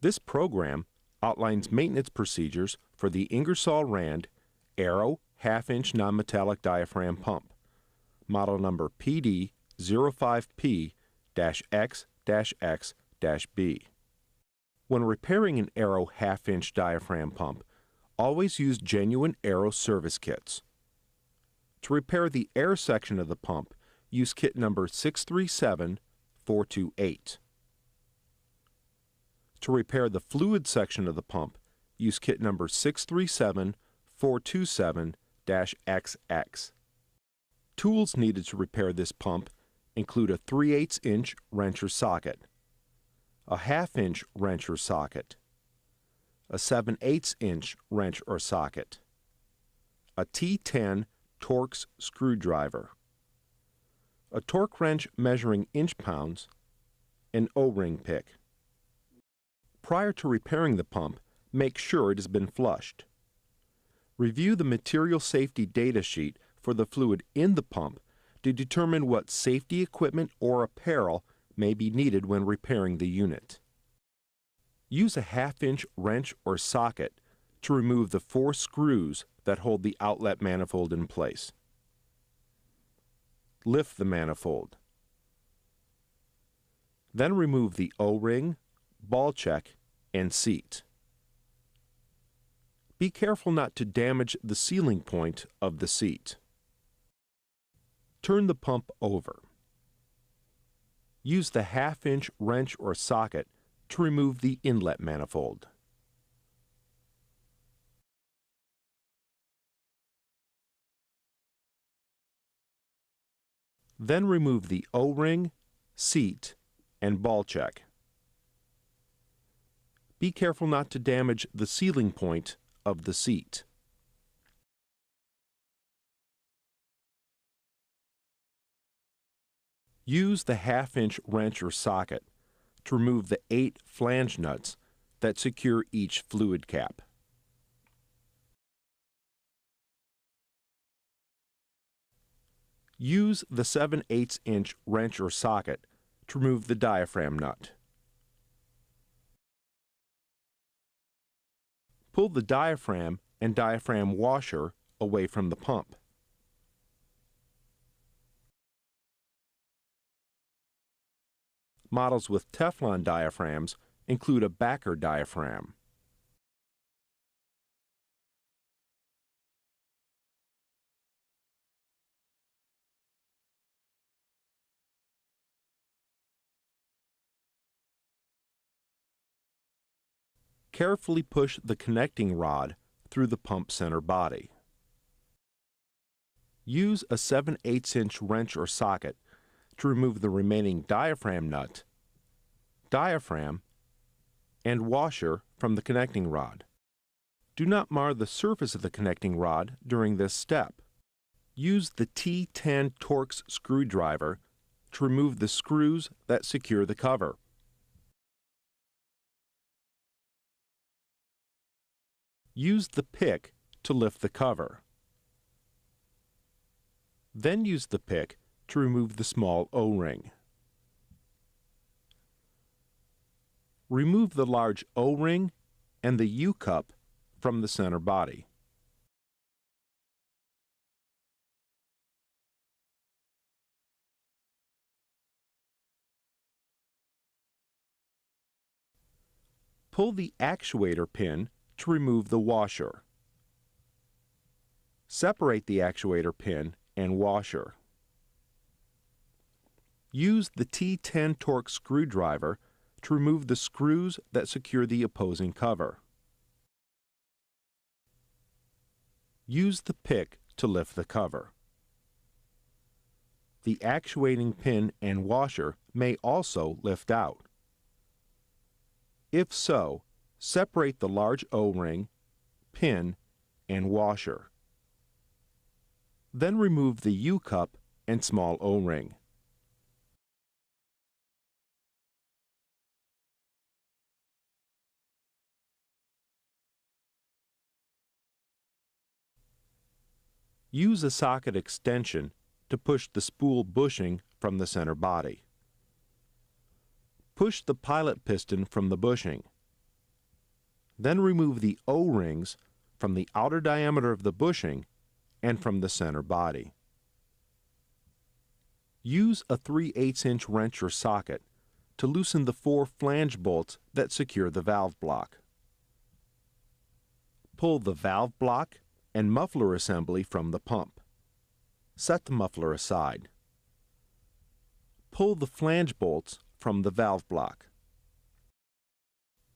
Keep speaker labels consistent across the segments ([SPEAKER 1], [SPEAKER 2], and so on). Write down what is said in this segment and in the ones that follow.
[SPEAKER 1] This program outlines maintenance procedures for the Ingersoll Rand ARO half-inch non-metallic diaphragm pump, model number PD05P-X-X-B. When repairing an ARO half-inch diaphragm pump, always use genuine ARO service kits. To repair the air section of the pump, use kit number 637428. To repair the fluid section of the pump, use kit number 637427-XX. Tools needed to repair this pump include a 3/8-inch wrench or socket, a 1/2-inch wrench or socket, a 7/8-inch wrench or socket, a T10 Torx screwdriver, a torque wrench measuring inch-pounds, an O-ring pick. Prior to repairing the pump, make sure it has been flushed. Review the material safety data sheet for the fluid in the pump to determine what safety equipment or apparel may be needed when repairing the unit. Use a 1/2-inch wrench or socket to remove the 4 screws that hold the outlet manifold in place. Lift the manifold. Then remove the O-ring, ball check, and seat. Be careful not to damage the sealing point of the seat. Turn the pump over. Use the 1/2-inch wrench or socket to remove the inlet manifold. Then remove the O-ring, seat, and ball check. Be careful not to damage the sealing point of the seat. Use the 1/2-inch wrench or socket to remove the 8 flange nuts that secure each fluid cap. Use the 7/8-inch wrench or socket to remove the diaphragm nut. Pull the diaphragm and diaphragm washer away from the pump. Models with Teflon diaphragms include a backer diaphragm. Carefully push the connecting rod through the pump center body. Use a 7/8-inch wrench or socket to remove the remaining diaphragm nut, diaphragm, and washer from the connecting rod. Do not mar the surface of the connecting rod during this step. Use the T10 Torx screwdriver to remove the screws that secure the cover. Use the pick to lift the cover. Then use the pick to remove the small O-ring. Remove the large O-ring and the U-cup from the center body. Pull the actuator pin to remove the washer. Separate the actuator pin and washer. Use the T10 Torx screwdriver to remove the screws that secure the opposing cover. Use the pick to lift the cover. The actuating pin and washer may also lift out. If so, separate the large O-ring, pin, and washer. Then remove the U-cup and small O-ring. Use a socket extension to push the spool bushing from the center body. Push the pilot piston from the bushing. Then remove the O-rings from the outer diameter of the bushing and from the center body. Use a 3/8" wrench or socket to loosen the 4 flange bolts that secure the valve block. Pull the valve block and muffler assembly from the pump. Set the muffler aside. Pull the flange bolts from the valve block.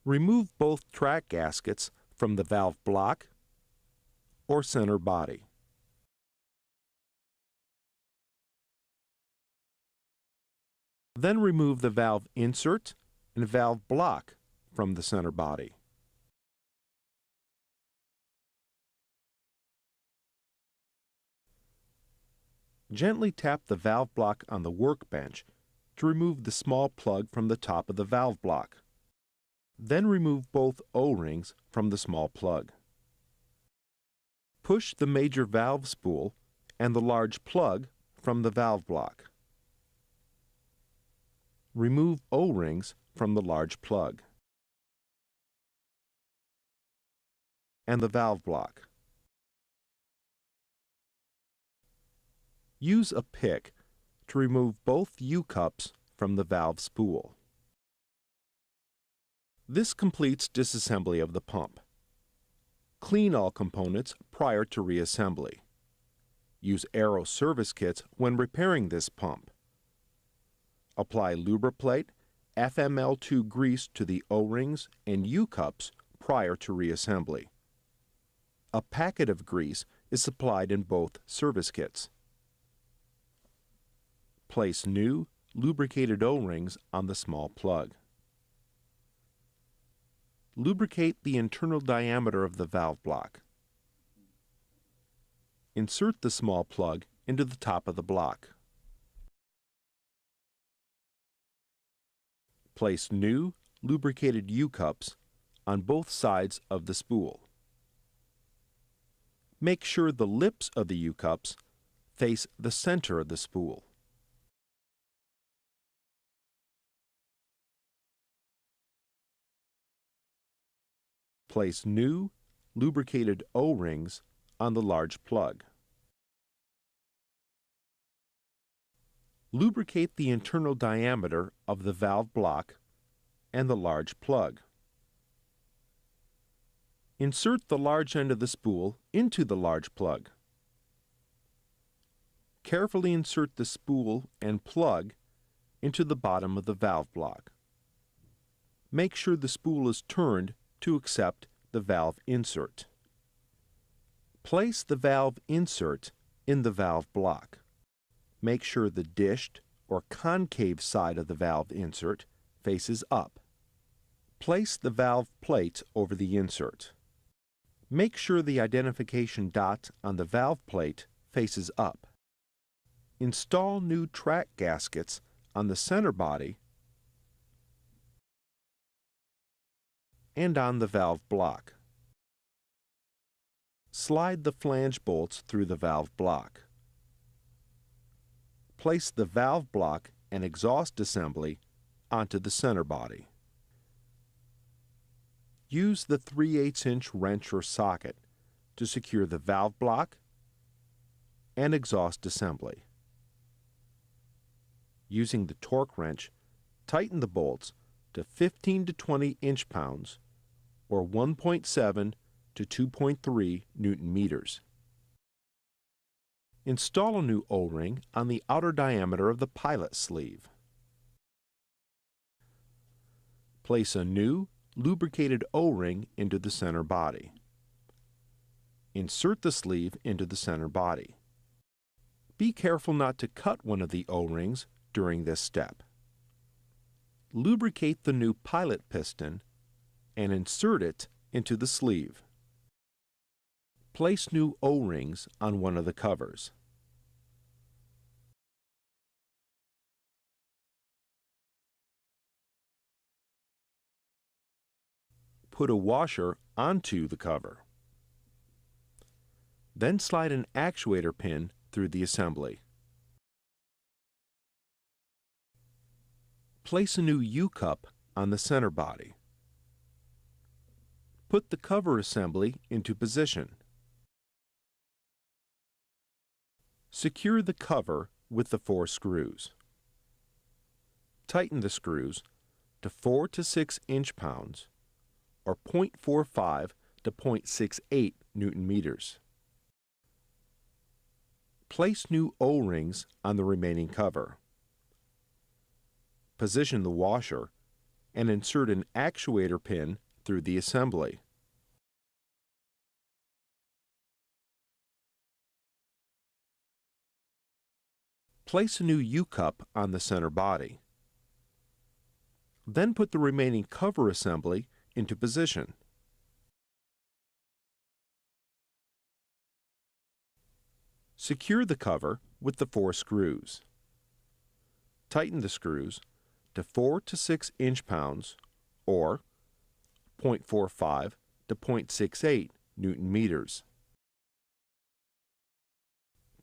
[SPEAKER 1] Remove both track gaskets from the valve block or center body. Then remove the valve insert and valve block from the center body. Gently tap the valve block on the workbench to remove the small plug from the top of the valve block. Then remove both O-rings from the small plug. Push the major valve spool and the large plug from the valve block. Remove O-rings from the large plug and the valve block. Use a pick to remove both U-cups from the valve spool. This completes disassembly of the pump. Clean all components prior to reassembly. Use ARO service kits when repairing this pump. Apply lubriplate, FML2 grease to the O-rings and U-cups prior to reassembly. A packet of grease is supplied in both service kits. Place new, lubricated O-rings on the small plug. Lubricate the internal diameter of the valve block. Insert the small plug into the top of the block. Place new, lubricated U-cups on both sides of the spool. Make sure the lips of the U-cups face the center of the spool. Place new, lubricated O-rings on the large plug. Lubricate the internal diameter of the valve block and the large plug. Insert the large end of the spool into the large plug. Carefully insert the spool and plug into the bottom of the valve block. Make sure the spool is turned to accept the valve insert. Place the valve insert in the valve block. Make sure the dished or concave side of the valve insert faces up. Place the valve plate over the insert. Make sure the identification dot on the valve plate faces up. Install new track gaskets on the center body and on the valve block. Slide the flange bolts through the valve block. Place the valve block and exhaust assembly onto the center body. Use the 3/8" wrench or socket to secure the valve block and exhaust assembly. Using the torque wrench, tighten the bolts to 15 to 20 inch-pounds or 1.7 to 2.3 Newton-meters. Install a new O-ring on the outer diameter of the pilot sleeve. Place a new, lubricated O-ring into the center body. Insert the sleeve into the center body. Be careful not to cut one of the O-rings during this step. Lubricate the new pilot piston and insert it into the sleeve. Place new O-rings on one of the covers. Put a washer onto the cover. Then slide an actuator pin through the assembly. Place a new U-cup on the center body. Put the cover assembly into position. Secure the cover with the 4 screws. Tighten the screws to 4 to 6 inch-pounds or 0.45 to 0.68 Newton-meters. Place new O-rings on the remaining cover. Position the washer and insert an actuator pin through the assembly. Place a new U-cup on the center body. Then put the remaining cover assembly into position. Secure the cover with the 4 screws. Tighten the screws to 4 to 6 inch-pounds or 0.45 to 0.68 Newton-meters.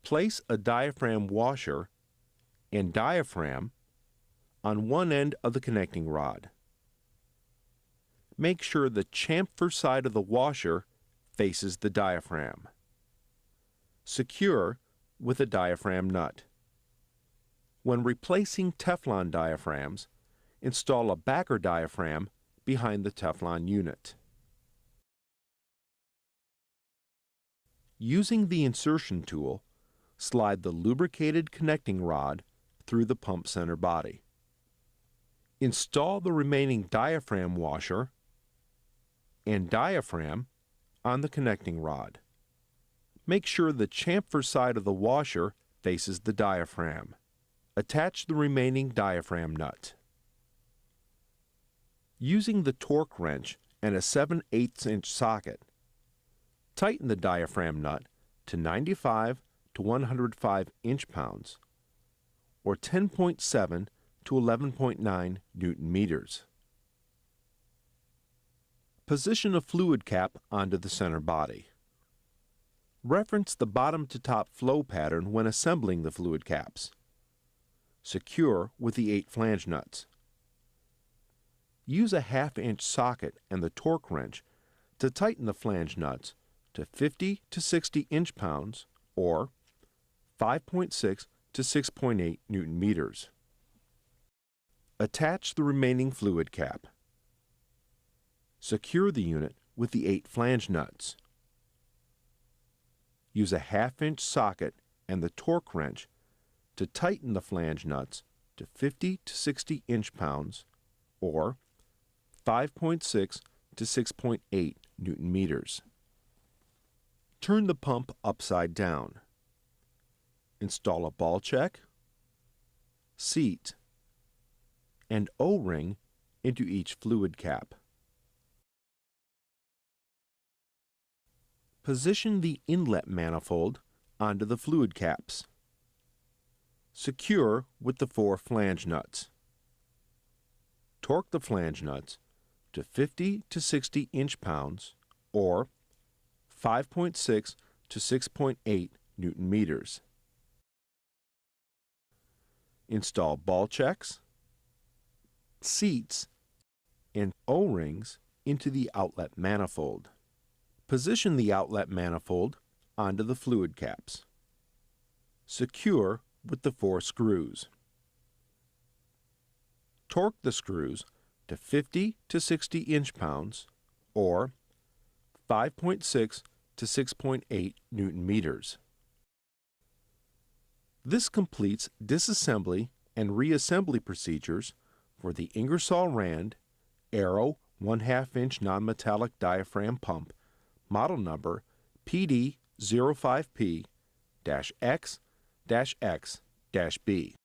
[SPEAKER 1] Place a diaphragm washer and diaphragm on one end of the connecting rod. Make sure the chamfer side of the washer faces the diaphragm. Secure with a diaphragm nut. When replacing Teflon diaphragms, install a backer diaphragm behind the Teflon unit. Using the insertion tool, slide the lubricated connecting rod through the pump center body. Install the remaining diaphragm washer and diaphragm on the connecting rod. Make sure the chamfer side of the washer faces the diaphragm. Attach the remaining diaphragm nut. Using the torque wrench and a 7/8 inch socket, tighten the diaphragm nut to 95 to 105 inch-pounds or 10.7 to 11.9 Newton-meters. Position a fluid cap onto the center body. Reference the bottom to top flow pattern when assembling the fluid caps. Secure with the 8 flange nuts. Use a 1/2 inch socket and the torque wrench to tighten the flange nuts to 50 to 60 inch-pounds or 5.6 to 6.8 Newton-meters. Attach the remaining fluid cap. Secure the unit with the 8 flange nuts. Use a 1/2 inch socket and the torque wrench to tighten the flange nuts to 50 to 60 inch-pounds or 5.6 to 6.8 Newton-meters. Turn the pump upside down. Install a ball check, seat, and O-ring into each fluid cap. Position the inlet manifold onto the fluid caps. Secure with the 4 flange nuts. Torque the flange nuts to 50 to 60 inch-pounds or 5.6 to 6.8 Newton-meters. Install ball checks, seats, and O-rings into the outlet manifold. Position the outlet manifold onto the fluid caps. Secure with the 4 screws. Torque the screws to 50 to 60 inch-pounds or 5.6 to 6.8 Newton-meters. This completes disassembly and reassembly procedures for the Ingersoll Rand ARO 1/2 inch non-metallic diaphragm pump, model number PD05P-X-X-B.